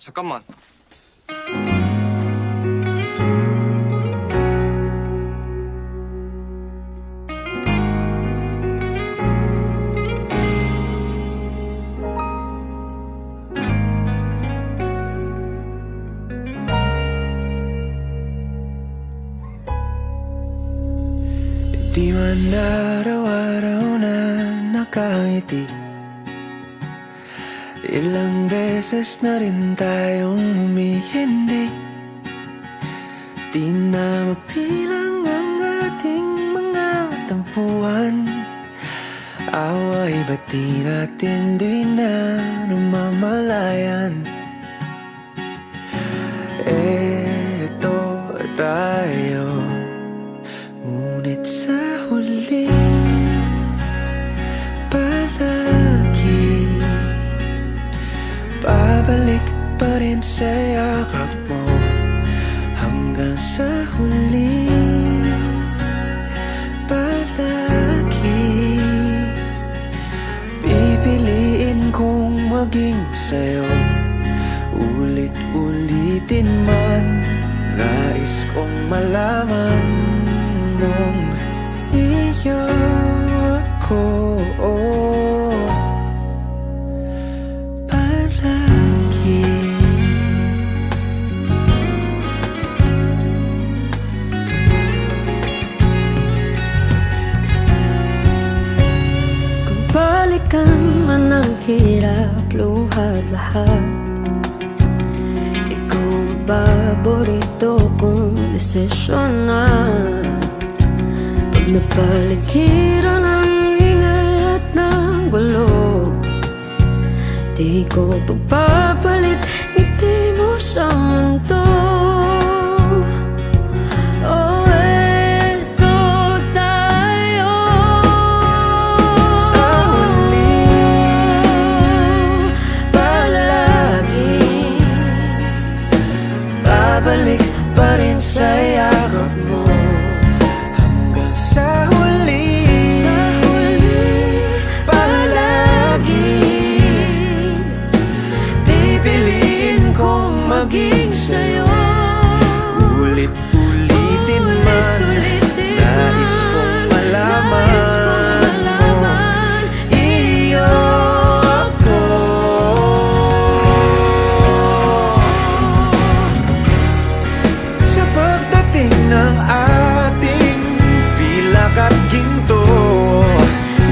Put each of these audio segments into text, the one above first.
잠깐만. Di man araw-araw na nakangiti. Ilang beses na rin tayong humihindi. Di na mapilang ang ating mga tampuhan. Away ba't di natin di na namamalayan? Eto tayo, ngunit sa huli palagi babalik pa rin sa yakap mo. Hanggang sa huli palagi pipiliin kong maging sa'yo. Ulit-ulitin man, nais kong malaman mong iyo ako palagi. Kung balikan man ang hirap, luhat lahat, ikaw ang paborito kong desisyon na. Pag napaligiran ang ingay at ng gulo, di ko pagpapalit ngiti mo sa mundo. Oh, eto tayo Sa huli palagi babalik pa rin sa yakap mo. Hanggang sa huli palagi pipiliin kong maging sa'yo. Ulit-ulitin man, nais kong malaman iyo ako. Sa pagdating ng ating pilak at ginto,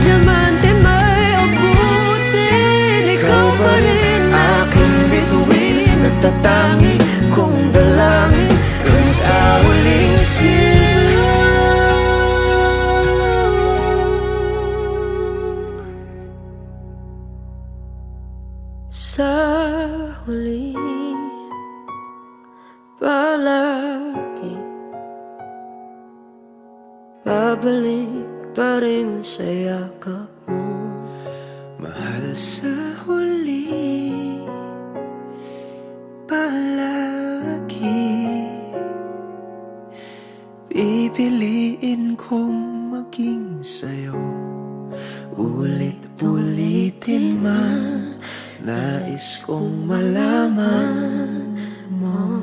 diamante may abutin, ikaw pa rin aking bituin, nagtatangi kong dalangin kung sa huling silaw. sa huli palagi babalik pa rin sa yakap mo. Mahal, sa huli palagi pipiliin kong maging sa'yo. Ulit-ulitin man, nais kong malaman mo